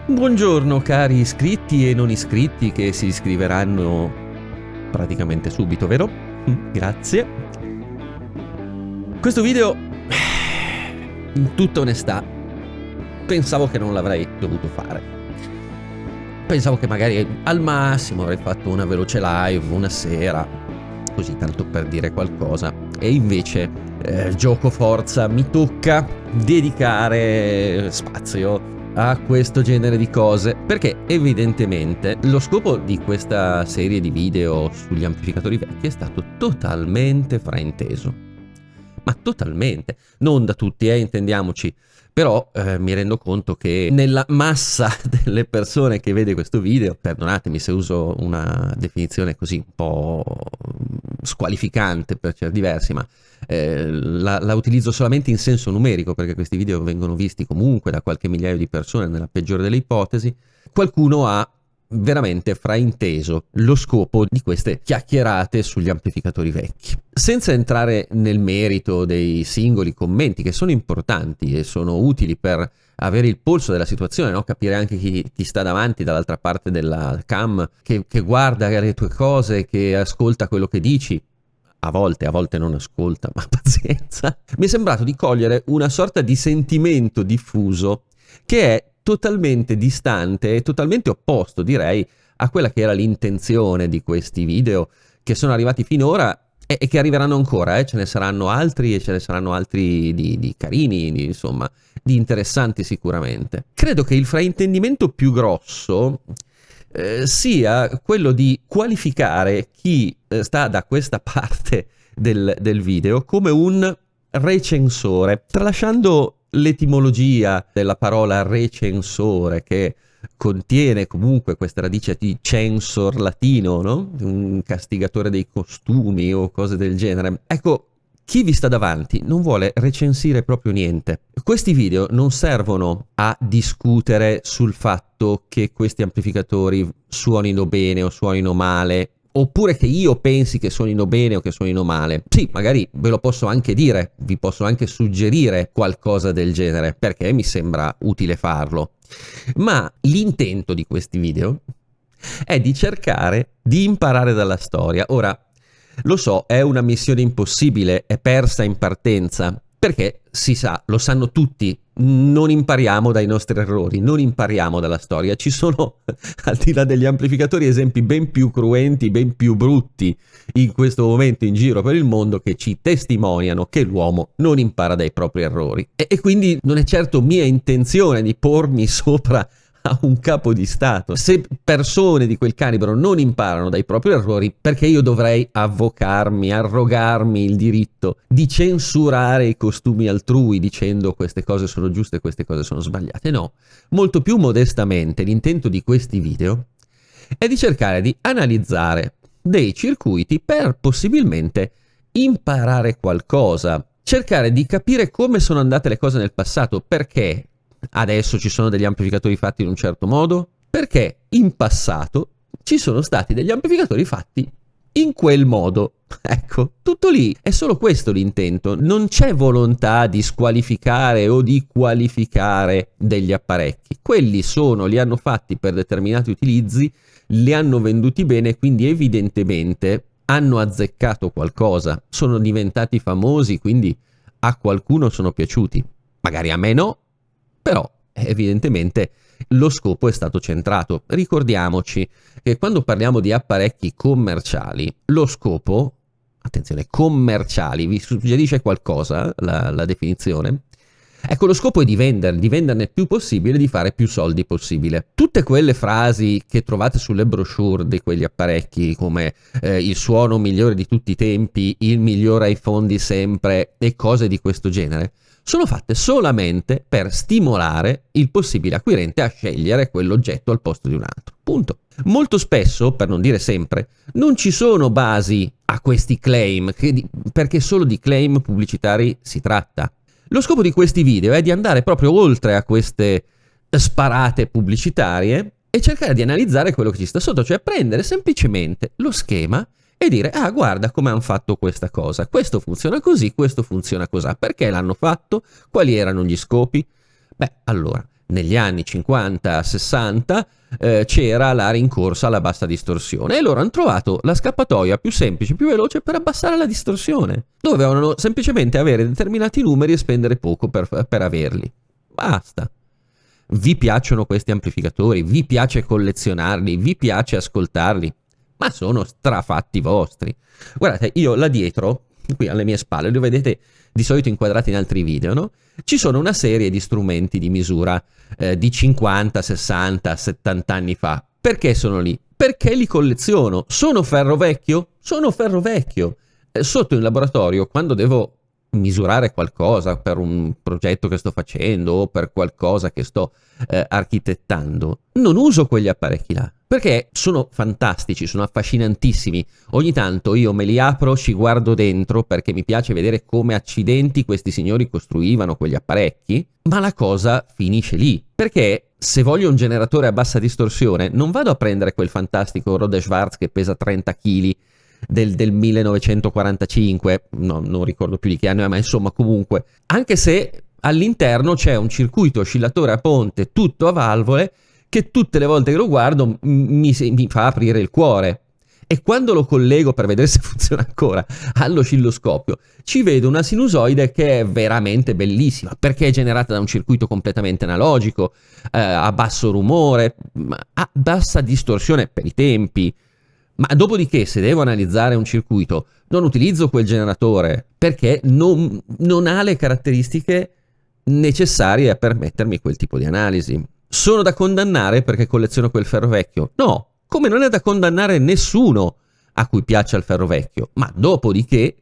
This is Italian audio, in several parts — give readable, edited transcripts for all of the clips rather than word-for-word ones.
Buongiorno cari iscritti e non iscritti che si iscriveranno praticamente subito, vero? Grazie. Questo video, in tutta onestà, pensavo che non l'avrei dovuto fare. Pensavo che magari al massimo avrei fatto una veloce live una sera, così tanto per dire qualcosa, e invece gioco forza mi tocca dedicare spazio a questo genere di cose, perché evidentemente lo scopo di questa serie di video sugli amplificatori vecchi è stato totalmente frainteso. Ma totalmente, non da tutti, intendiamoci, però mi rendo conto che nella massa delle persone che vede questo video, perdonatemi se uso una definizione così un po' squalificante per certi versi, ma la utilizzo solamente in senso numerico, perché questi video vengono visti comunque da qualche migliaio di persone nella peggiore delle ipotesi. Qualcuno ha veramente frainteso lo scopo di queste chiacchierate sugli amplificatori vecchi. Senza entrare nel merito dei singoli commenti, che sono importanti e sono utili per avere il polso della situazione, no? Capire anche chi ti sta davanti dall'altra parte della cam, che guarda le tue cose, che ascolta quello che dici. A volte non ascolta, ma pazienza. Mi è sembrato di cogliere una sorta di sentimento diffuso che è totalmente distante e totalmente opposto, direi, a quella che era l'intenzione di questi video che sono arrivati finora e che arriveranno ancora, ce ne saranno altri e ce ne saranno altri di carini, insomma, di interessanti sicuramente. Credo che il fraintendimento più grosso sia quello di qualificare chi sta da questa parte del video come un recensore, tralasciando l'etimologia della parola recensore, che contiene comunque questa radice di censor latino, no? Un castigatore dei costumi o cose del genere. Ecco, chi vi sta davanti non vuole recensire proprio niente. Questi video non servono a discutere sul fatto che questi amplificatori suonino bene o suonino male, oppure che io pensi che suonino bene o che suonino male. Sì, magari ve lo posso anche dire, vi posso anche suggerire qualcosa del genere, perché mi sembra utile farlo. Ma l'intento di questi video è di cercare di imparare dalla storia. Ora, lo so, è una missione impossibile, è persa in partenza, perché si sa, lo sanno tutti, non impariamo dai nostri errori, non impariamo dalla storia. Ci sono, al di là degli amplificatori, esempi ben più cruenti, ben più brutti in questo momento in giro per il mondo, che ci testimoniano che l'uomo non impara dai propri errori. E quindi non è certo mia intenzione di pormi sopra a un capo di Stato. Se persone di quel calibro non imparano dai propri errori, perché io dovrei arrogarmi il diritto di censurare i costumi altrui dicendo queste cose sono giuste e queste cose sono sbagliate? No, molto più modestamente l'intento di questi video è di cercare di analizzare dei circuiti per possibilmente imparare qualcosa, cercare di capire come sono andate le cose nel passato, perché adesso ci sono degli amplificatori fatti in un certo modo, perché in passato ci sono stati degli amplificatori fatti in quel modo. Ecco, tutto lì, è solo questo l'intento. Non c'è volontà di squalificare o di qualificare degli apparecchi. Quelli li hanno fatti per determinati utilizzi, li hanno venduti bene, quindi evidentemente hanno azzeccato qualcosa, sono diventati famosi, quindi a qualcuno sono piaciuti. Magari a me no, però evidentemente lo scopo è stato centrato. Ricordiamoci che quando parliamo di apparecchi commerciali, lo scopo, attenzione, commerciali, vi suggerisce qualcosa la definizione? Ecco, lo scopo è di venderne il più possibile, di fare più soldi possibile. Tutte quelle frasi che trovate sulle brochure di quegli apparecchi, come il suono migliore di tutti i tempi, il migliore iPhone di sempre e cose di questo genere, sono fatte solamente per stimolare il possibile acquirente a scegliere quell'oggetto al posto di un altro. Punto. Molto spesso, per non dire sempre, non ci sono basi a questi claim, perché solo di claim pubblicitari si tratta. Lo scopo di questi video è di andare proprio oltre a queste sparate pubblicitarie e cercare di analizzare quello che ci sta sotto, cioè prendere semplicemente lo schema e dire: ah, guarda come hanno fatto questa cosa, questo funziona così, questo funziona così, perché l'hanno fatto, quali erano gli scopi? Beh, allora, negli anni 50-60 c'era la rincorsa alla bassa distorsione e loro hanno trovato la scappatoia più semplice, più veloce per abbassare la distorsione. Dovevano semplicemente avere determinati numeri e spendere poco per averli. Basta. Vi piacciono questi amplificatori? Vi piace collezionarli? Vi piace ascoltarli? Ma sono strafatti vostri. Guardate, io là dietro, qui alle mie spalle, li vedete di solito inquadrati in altri video, no? Ci sono una serie di strumenti di misura di 50, 60, 70 anni fa. Perché sono lì? Perché li colleziono. Sono ferro vecchio? Sono ferro vecchio. Sotto in laboratorio, quando devo misurare qualcosa per un progetto che sto facendo o per qualcosa che sto architettando, non uso quegli apparecchi là, perché sono fantastici, sono affascinantissimi. Ogni tanto io me li apro, ci guardo dentro perché mi piace vedere come accidenti questi signori costruivano quegli apparecchi, ma la cosa finisce lì, perché se voglio un generatore a bassa distorsione non vado a prendere quel fantastico Rode Schwarz che pesa 30 kg del 1945, no, non ricordo più di che anno è, ma insomma comunque, anche se all'interno c'è un circuito oscillatore a ponte tutto a valvole che tutte le volte che lo guardo mi fa aprire il cuore, e quando lo collego per vedere se funziona ancora all'oscilloscopio ci vedo una sinusoide che è veramente bellissima perché è generata da un circuito completamente analogico, a basso rumore, a bassa distorsione per i tempi. Ma dopodiché, se devo analizzare un circuito, non utilizzo quel generatore perché non ha le caratteristiche necessarie a permettermi quel tipo di analisi. Sono da condannare perché colleziono quel ferro vecchio? No, come non è da condannare nessuno a cui piaccia il ferro vecchio. Ma dopodiché,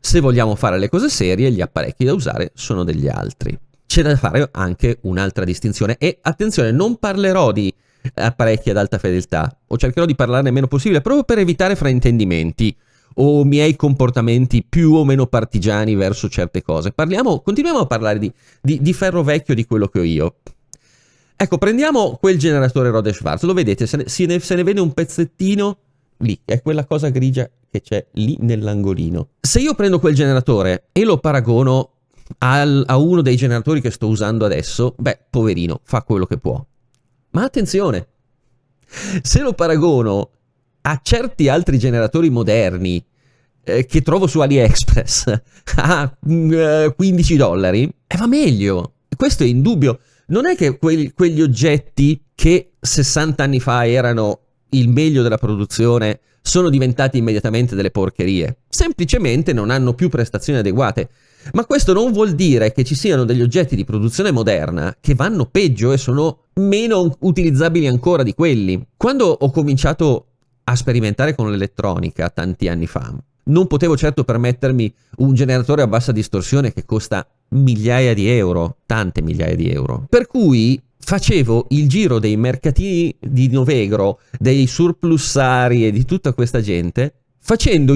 se vogliamo fare le cose serie, gli apparecchi da usare sono degli altri. C'è da fare anche un'altra distinzione. E attenzione, non parlerò di apparecchi ad alta fedeltà, o cercherò di parlarne meno possibile proprio per evitare fraintendimenti o miei comportamenti più o meno partigiani verso certe cose. Continuiamo a parlare di ferro vecchio, di quello che ho io. Ecco, prendiamo quel generatore Rode Schwarz, lo vedete, se ne vede un pezzettino lì, è quella cosa grigia che c'è lì nell'angolino. Se io prendo quel generatore e lo paragono a uno dei generatori che sto usando adesso, beh, poverino, fa quello che può. Ma attenzione, se lo paragono a certi altri generatori moderni che trovo su AliExpress a $15, va meglio. Questo è indubbio. Non è che quegli oggetti che 60 anni fa erano il meglio della produzione sono diventati immediatamente delle porcherie. Semplicemente non hanno più prestazioni adeguate. Ma questo non vuol dire che ci siano degli oggetti di produzione moderna che vanno peggio e sono meno utilizzabili ancora di quelli. Quando ho cominciato a sperimentare con l'elettronica tanti anni fa, non potevo certo permettermi un generatore a bassa distorsione che costa migliaia di euro, tante migliaia di euro. Per cui facevo il giro dei mercatini di Novegro, dei surplussari e di tutta questa gente, facendo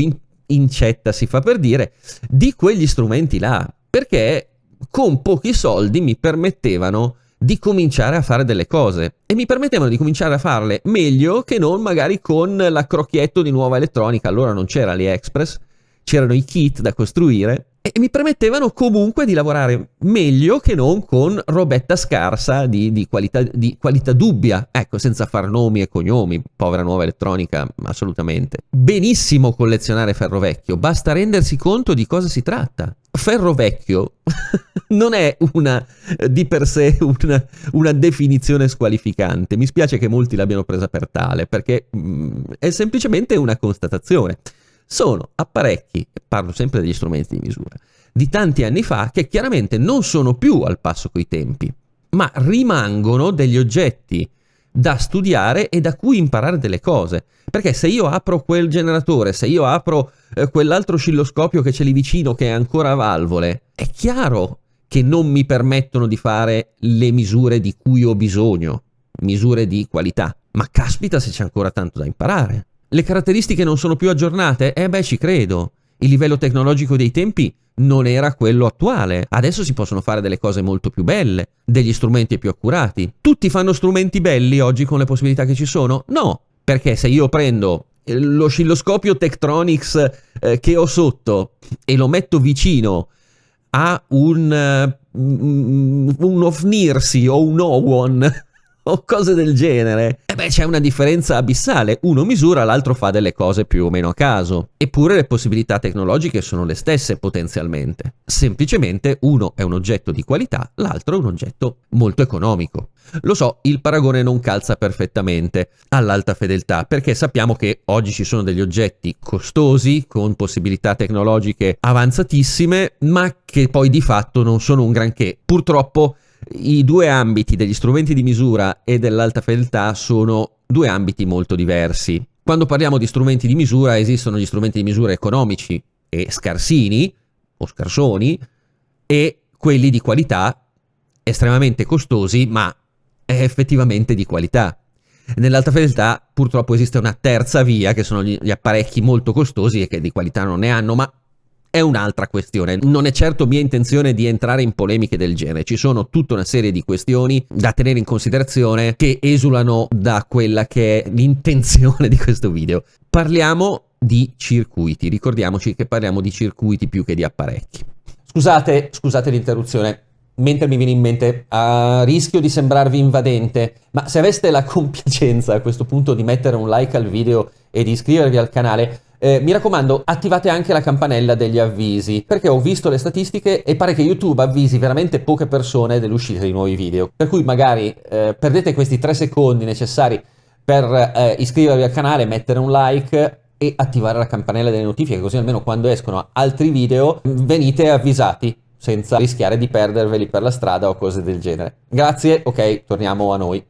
incetta, si fa per dire, di quegli strumenti là, perché con pochi soldi mi permettevano di cominciare a fare delle cose e mi permettevano di cominciare a farle meglio che non magari con l'accrocchietto di nuova elettronica. Allora non c'era AliExpress, c'erano i kit da costruire e mi permettevano comunque di lavorare meglio che non con robetta scarsa di qualità dubbia, ecco, senza far nomi e cognomi, povera nuova elettronica, assolutamente. Benissimo collezionare ferro vecchio, basta rendersi conto di cosa si tratta. Ferro vecchio non è di per sé una definizione squalificante, mi spiace che molti l'abbiano presa per tale, perché è semplicemente una constatazione. Sono apparecchi, parlo sempre degli strumenti di misura, di tanti anni fa che chiaramente non sono più al passo coi tempi, ma rimangono degli oggetti da studiare e da cui imparare delle cose. Perché se io apro quel generatore, se io apro quell'altro oscilloscopio che c'è lì vicino che è ancora a valvole, è chiaro che non mi permettono di fare le misure di cui ho bisogno, misure di qualità. Ma caspita se c'è ancora tanto da imparare. Le caratteristiche non sono più aggiornate? Beh, ci credo. Il livello tecnologico dei tempi non era quello attuale. Adesso si possono fare delle cose molto più belle, degli strumenti più accurati. Tutti fanno strumenti belli oggi con le possibilità che ci sono? No, perché se io prendo l'oscilloscopio Tektronix che ho sotto e lo metto vicino a un Ofnirsi o un Owon o cose del genere. E beh, c'è una differenza abissale. Uno misura, l'altro fa delle cose più o meno a caso. Eppure le possibilità tecnologiche sono le stesse potenzialmente. Semplicemente uno è un oggetto di qualità, l'altro è un oggetto molto economico. Lo so, il paragone non calza perfettamente all'alta fedeltà, perché sappiamo che oggi ci sono degli oggetti costosi, con possibilità tecnologiche avanzatissime, ma che poi di fatto non sono un granché. Purtroppo i due ambiti degli strumenti di misura e dell'alta fedeltà sono due ambiti molto diversi. Quando parliamo di strumenti di misura, esistono gli strumenti di misura economici e scarsini o scarsoni e quelli di qualità estremamente costosi, ma effettivamente di qualità. Nell'alta fedeltà purtroppo esiste una terza via, che sono gli apparecchi molto costosi e che di qualità non ne hanno, ma è un'altra questione. Non è certo mia intenzione di entrare in polemiche del genere. Ci sono tutta una serie di questioni da tenere in considerazione che esulano da quella che è l'intenzione di questo video. Parliamo di circuiti. Ricordiamoci che parliamo di circuiti più che di apparecchi. Scusate l'interruzione. Mentre mi viene in mente, a rischio di sembrarvi invadente, ma se aveste la compiacenza a questo punto di mettere un like al video e di iscrivervi al canale, mi raccomando, attivate anche la campanella degli avvisi, perché ho visto le statistiche e pare che YouTube avvisi veramente poche persone dell'uscita di nuovi video. Per cui magari perdete questi 3 secondi necessari per iscrivervi al canale, mettere un like e attivare la campanella delle notifiche, così almeno quando escono altri video venite avvisati, senza rischiare di perderveli per la strada o cose del genere. Grazie, ok, torniamo a noi.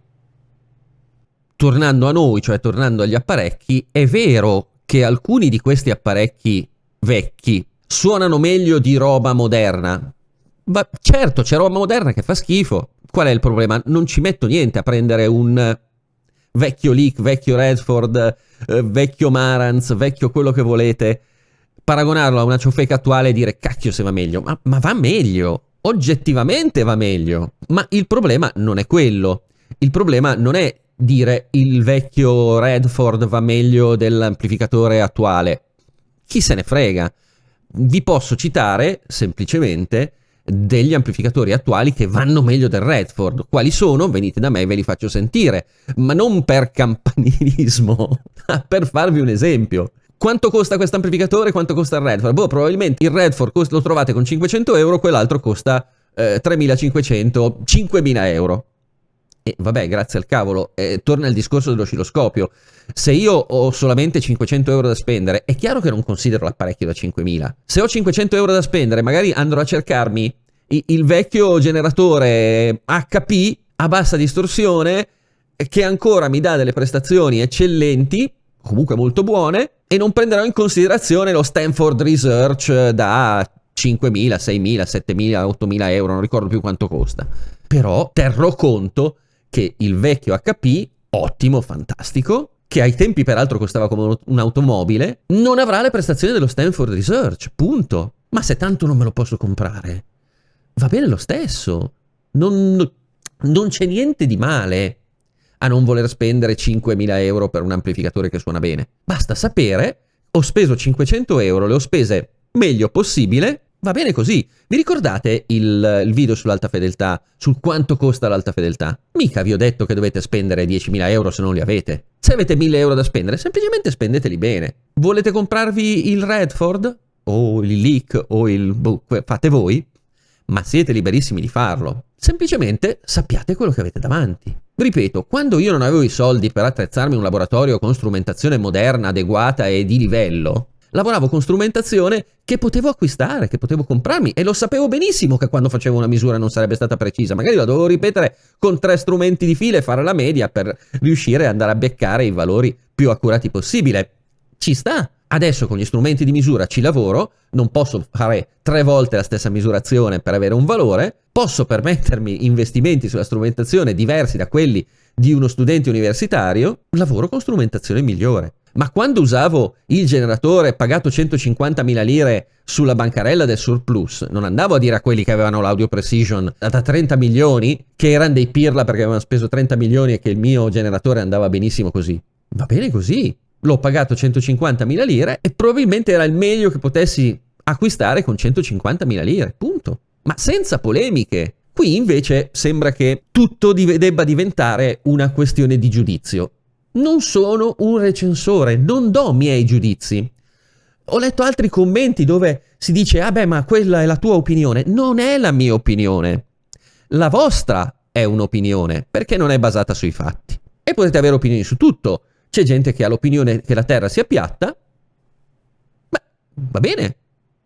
Tornando a noi, cioè tornando agli apparecchi, è vero che alcuni di questi apparecchi vecchi suonano meglio di roba moderna. Ma certo, c'è roba moderna che fa schifo. Qual è il problema? Non ci metto niente a prendere un vecchio Leak, vecchio Redford, vecchio Marantz, vecchio quello che volete, paragonarlo a una ciofeca attuale e dire cacchio se va meglio. Ma va meglio, oggettivamente va meglio. Ma il problema non è quello. Il problema non è dire il vecchio Redford va meglio dell'amplificatore attuale. Chi se ne frega? Vi posso citare semplicemente degli amplificatori attuali che vanno meglio del Redford. Quali sono? Venite da me e ve li faccio sentire, ma non per campanilismo, ma per farvi un esempio. Quanto costa questo amplificatore? Quanto costa il Redford? Boh, probabilmente il Redford lo trovate con 500 euro, quell'altro costa 3.500, 5.000 euro. E vabbè, grazie al cavolo, torna il discorso dell'oscilloscopio. Se io ho solamente 500 euro da spendere, è chiaro che non considero l'apparecchio da 5.000. Se ho 500 euro da spendere, magari andrò a cercarmi il vecchio generatore HP a bassa distorsione, che ancora mi dà delle prestazioni eccellenti, comunque molto buone, e non prenderò in considerazione lo Stanford Research da 5.000, 6.000, 7.000, 8.000 euro, non ricordo più quanto costa. Però terrò conto che il vecchio HP, ottimo, fantastico, che ai tempi peraltro costava come un'automobile, non avrà le prestazioni dello Stanford Research, punto. Ma se tanto non me lo posso comprare, va bene lo stesso. Non c'è niente di male a non voler spendere 5.000 euro per un amplificatore che suona bene. Basta sapere, ho speso 500 euro, le ho spese meglio possibile, va bene così. Vi ricordate il video sull'alta fedeltà, sul quanto costa l'alta fedeltà? Mica vi ho detto che dovete spendere 10.000 euro se non li avete. Se avete 1.000 euro da spendere, semplicemente spendeteli bene. Volete comprarvi il Redford? O il Leak? O il... fate voi? Ma siete liberissimi di farlo. Semplicemente sappiate quello che avete davanti. Ripeto, quando io non avevo i soldi per attrezzarmi un laboratorio con strumentazione moderna, adeguata e di livello, lavoravo con strumentazione che potevo acquistare, che potevo comprarmi, e lo sapevo benissimo che quando facevo una misura non sarebbe stata precisa. Magari la dovevo ripetere con 3 strumenti di fila e fare la media per riuscire ad andare a beccare i valori più accurati possibile. Ci sta. Adesso con gli strumenti di misura ci lavoro, non posso fare 3 volte la stessa misurazione per avere un valore, posso permettermi investimenti sulla strumentazione diversi da quelli di uno studente universitario, lavoro con strumentazione migliore. Ma quando usavo il generatore pagato 150.000 lire sulla bancarella del surplus, non andavo a dire a quelli che avevano l'Audio Precision da 30 milioni, che erano dei pirla perché avevano speso 30 milioni e che il mio generatore andava benissimo così. Va bene così. L'ho pagato 150.000 lire e probabilmente era il meglio che potessi acquistare con 150.000 lire, punto. Ma senza polemiche. Qui invece sembra che tutto debba diventare una questione di giudizio. Non sono un recensore, non do miei giudizi. Ho letto altri commenti dove si dice ah beh, ma quella è la tua opinione. Non è la mia opinione. La vostra è un'opinione, perché non è basata sui fatti. E potete avere opinioni su tutto. C'è gente che ha l'opinione che la Terra sia piatta. Beh, va bene.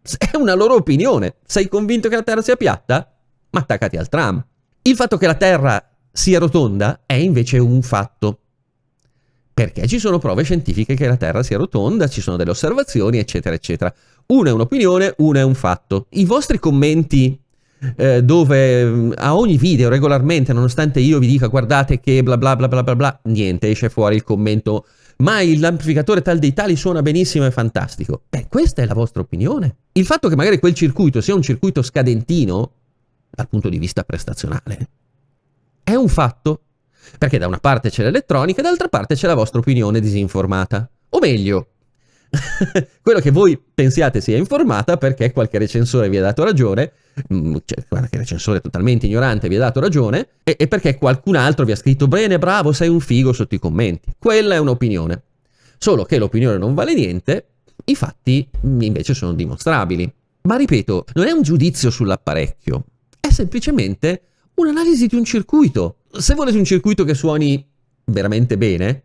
È una loro opinione. Sei convinto che la Terra sia piatta? Ma attaccati al tram. Il fatto che la Terra sia rotonda è invece un fatto. Perché ci sono prove scientifiche che la Terra sia rotonda, ci sono delle osservazioni, eccetera, eccetera. Una è un'opinione, una è un fatto. I vostri commenti dove a ogni video regolarmente, nonostante io vi dica guardate che bla bla bla bla bla bla, niente, esce fuori il commento ma l'amplificatore tal dei tali suona benissimo, è fantastico. Beh, questa è la vostra opinione. Il fatto che magari quel circuito sia un circuito scadentino dal punto di vista prestazionale è un fatto, perché da una parte c'è l'elettronica e dall'altra parte c'è la vostra opinione disinformata, o meglio quello che voi pensiate sia informata perché qualche recensore vi ha dato ragione, cioè qualche recensore totalmente ignorante vi ha dato ragione, e perché qualcun altro vi ha scritto bene, bravo, sei un figo sotto i commenti. Quella è un'opinione. Solo che l'opinione non vale niente, i fatti invece sono dimostrabili. Ma ripeto, non è un giudizio sull'apparecchio, è semplicemente un'analisi di un circuito. Se volete un circuito che suoni veramente bene,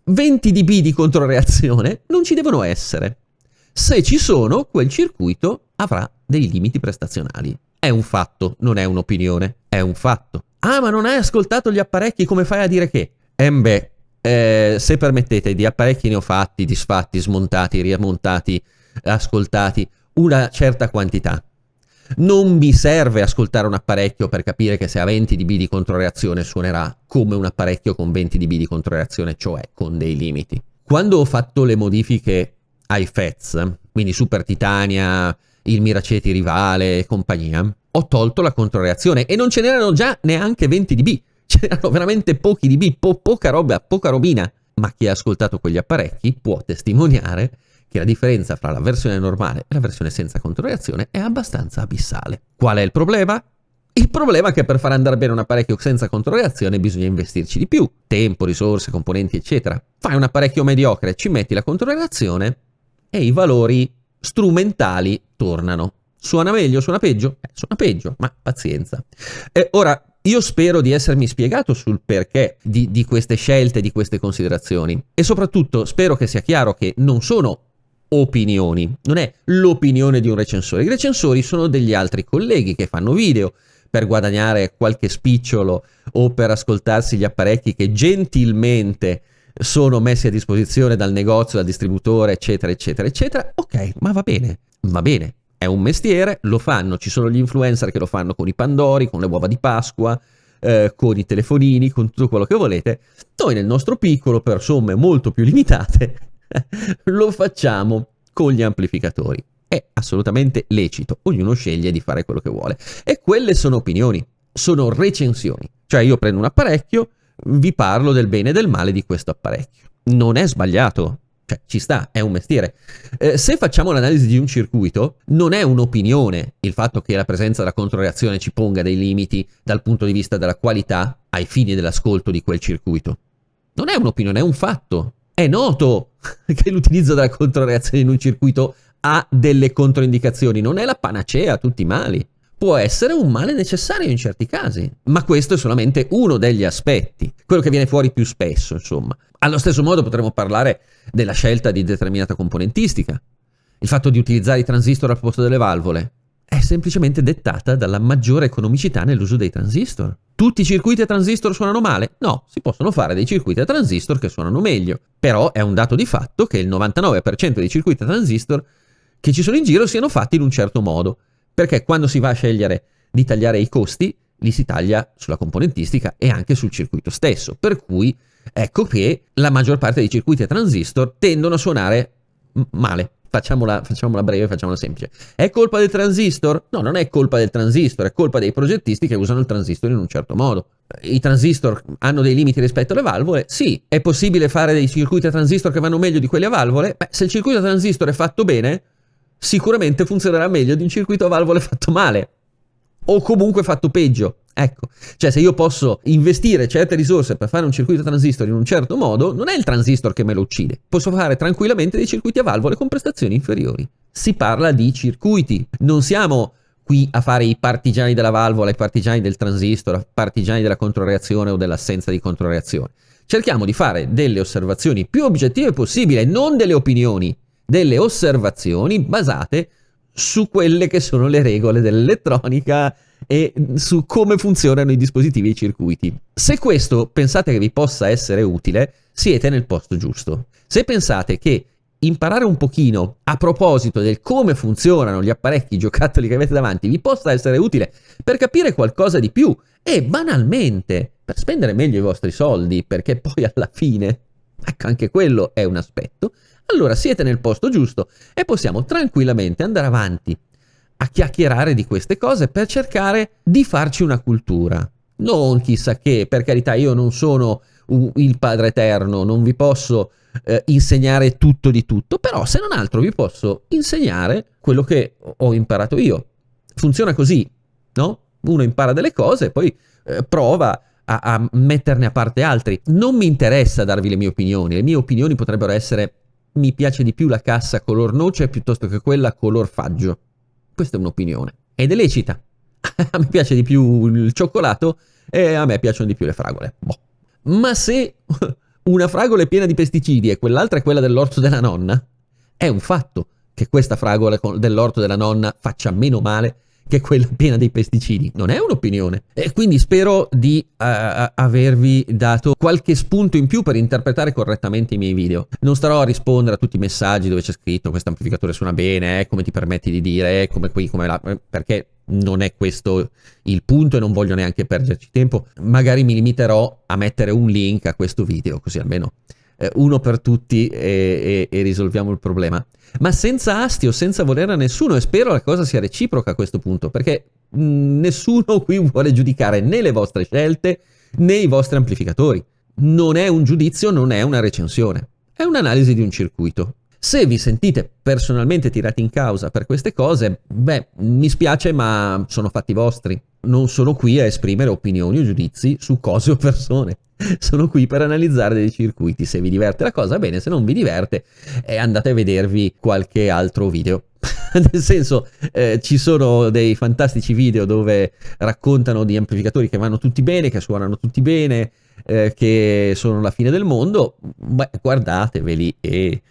20 dB di controreazione non ci devono essere. Se ci sono, quel circuito avrà dei limiti prestazionali. È un fatto, non è un'opinione, è un fatto. Ah, ma non hai ascoltato gli apparecchi, come fai a dire che? Se permettete, di apparecchi ne ho fatti, disfatti, smontati, rimontati, ascoltati, una certa quantità. Non mi serve ascoltare un apparecchio per capire che se ha 20 dB di controreazione suonerà come un apparecchio con 20 dB di controreazione, cioè con dei limiti. Quando ho fatto le modifiche ai FETS, quindi Super Titania, il Miraceti Rivale e compagnia, ho tolto la controreazione e non ce n'erano già neanche 20 dB, c'erano veramente pochi dB, poca roba, poca robina. Ma chi ha ascoltato quegli apparecchi può testimoniare che la differenza fra la versione normale e la versione senza controreazione è abbastanza abissale. Qual è il problema? Il problema è che per far andare bene un apparecchio senza controreazione bisogna investirci di più. Tempo, risorse, componenti, eccetera. Fai un apparecchio mediocre, ci metti la controreazione e i valori strumentali tornano. Suona meglio, suona peggio? Suona peggio, ma pazienza. Ora, io spero di essermi spiegato sul perché di queste scelte, di queste considerazioni. E soprattutto spero che sia chiaro che non sono opinioni, non è l'opinione di un recensore. I recensori sono degli altri colleghi che fanno video per guadagnare qualche spicciolo o per ascoltarsi gli apparecchi che gentilmente sono messi a disposizione dal negozio, dal distributore, eccetera, eccetera, eccetera. Ok, ma va bene, è un mestiere, lo fanno, ci sono gli influencer che lo fanno con i pandori, con le uova di Pasqua, con i telefonini, con tutto quello che volete. Noi nel nostro piccolo, per somme molto più limitate, lo facciamo con gli amplificatori. È assolutamente lecito, ognuno sceglie di fare quello che vuole. E quelle sono opinioni, sono recensioni. Cioè io prendo un apparecchio, vi parlo del bene e del male di questo apparecchio. Non è sbagliato, cioè ci sta, è un mestiere. Se facciamo l'analisi di un circuito, non è un'opinione il fatto che la presenza della controreazione ci ponga dei limiti dal punto di vista della qualità ai fini dell'ascolto di quel circuito. Non è un'opinione, è un fatto. È noto che l'utilizzo della controreazione in un circuito ha delle controindicazioni, non è la panacea a tutti i mali. Può essere un male necessario in certi casi, ma questo è solamente uno degli aspetti, quello che viene fuori più spesso, insomma. Allo stesso modo potremmo parlare della scelta di determinata componentistica. Il fatto di utilizzare i transistor al posto delle valvole è semplicemente dettata dalla maggiore economicità nell'uso dei transistor. Tutti i circuiti a transistor suonano male? No, si possono fare dei circuiti a transistor che suonano meglio, però è un dato di fatto che il 99% dei circuiti a transistor che ci sono in giro siano fatti in un certo modo, perché quando si va a scegliere di tagliare i costi, li si taglia sulla componentistica e anche sul circuito stesso, per cui ecco che la maggior parte dei circuiti a transistor tendono a suonare male. Facciamola breve, facciamola semplice. È colpa del transistor? No, non è colpa del transistor, è colpa dei progettisti che usano il transistor in un certo modo. I transistor hanno dei limiti rispetto alle valvole? Sì. È possibile fare dei circuiti a transistor che vanno meglio di quelli a valvole? Beh, se il circuito a transistor è fatto bene, sicuramente funzionerà meglio di un circuito a valvole fatto male, o comunque fatto peggio. Ecco, cioè se io posso investire certe risorse per fare un circuito transistor in un certo modo, non è il transistor che me lo uccide. Posso fare tranquillamente dei circuiti a valvole con prestazioni inferiori. Si parla di circuiti, non siamo qui a fare i partigiani della valvola, i partigiani del transistor, i partigiani della controreazione o dell'assenza di controreazione. Cerchiamo di fare delle osservazioni più oggettive possibile, non delle opinioni, delle osservazioni basate su quelle che sono le regole dell'elettronica e su come funzionano i dispositivi e i circuiti. Se questo pensate che vi possa essere utile, siete nel posto giusto. Se pensate che imparare un pochino a proposito del come funzionano gli apparecchi, i giocattoli che avete davanti, vi possa essere utile per capire qualcosa di più e banalmente per spendere meglio i vostri soldi, perché poi alla fine, ecco, anche quello è un aspetto, allora siete nel posto giusto e possiamo tranquillamente andare avanti a chiacchierare di queste cose per cercare di farci una cultura. Non chissà che, per carità, io non sono il Padre Eterno, non vi posso insegnare tutto di tutto, però se non altro vi posso insegnare quello che ho imparato io. Funziona così, no? Uno impara delle cose e poi prova a metterne a parte altri. Non mi interessa darvi le mie opinioni potrebbero essere: mi piace di più la cassa color noce piuttosto che quella color faggio. Questa è un'opinione ed è lecita. A me piace di più il cioccolato e a me piacciono di più le fragole. Boh. Ma se una fragola è piena di pesticidi e quell'altra è quella dell'orto della nonna, è un fatto che questa fragola dell'orto della nonna faccia meno male che quella piena dei pesticidi. Non è un'opinione. E quindi spero di avervi dato qualche spunto in più per interpretare correttamente i miei video. Non starò a rispondere a tutti i messaggi dove c'è scritto questo amplificatore suona bene, come ti permetti di dire, come qui, come là, perché non è questo il punto e non voglio neanche perderci tempo. Magari mi limiterò a mettere un link a questo video, così almeno uno per tutti e risolviamo il problema. Ma senza asti o senza volere a nessuno, e spero la cosa sia reciproca a questo punto, perché nessuno qui vuole giudicare né le vostre scelte né i vostri amplificatori. Non è un giudizio, non è una recensione, è un'analisi di un circuito. Se vi sentite personalmente tirati in causa per queste cose, beh, mi spiace, ma sono fatti vostri. Non sono qui a esprimere opinioni o giudizi su cose o persone. Sono qui per analizzare dei circuiti. Se vi diverte la cosa, bene, se non vi diverte, andate a vedervi qualche altro video. Nel senso, ci sono dei fantastici video dove raccontano di amplificatori che vanno tutti bene, che suonano tutti bene, che sono la fine del mondo. Beh, guardateveli e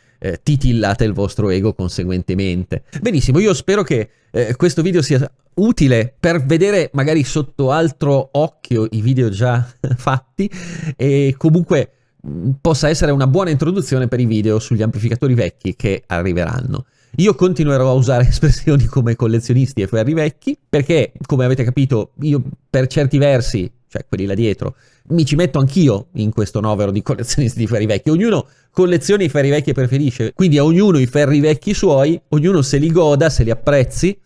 titillate il vostro ego conseguentemente. Benissimo, io spero che questo video sia utile per vedere magari sotto altro occhio i video già fatti e comunque possa essere una buona introduzione per i video sugli amplificatori vecchi che arriveranno. Io continuerò a usare espressioni come collezionisti e ferri vecchi perché, come avete capito, io per certi versi, cioè quelli là dietro, mi ci metto anch'io in questo novero di collezionisti di ferri vecchi. Ognuno colleziona i ferri vecchi che preferisce, quindi a ognuno i ferri vecchi suoi, ognuno se li goda, se li apprezzi,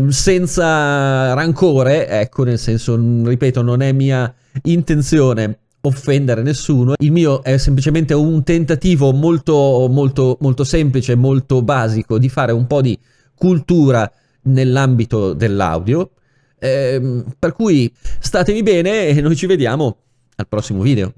senza rancore, ecco, nel senso, ripeto, non è mia intenzione offendere nessuno, il mio è semplicemente un tentativo molto semplice, molto basico di fare un po' di cultura nell'ambito dell'audio, per cui statevi bene e noi ci vediamo al prossimo video.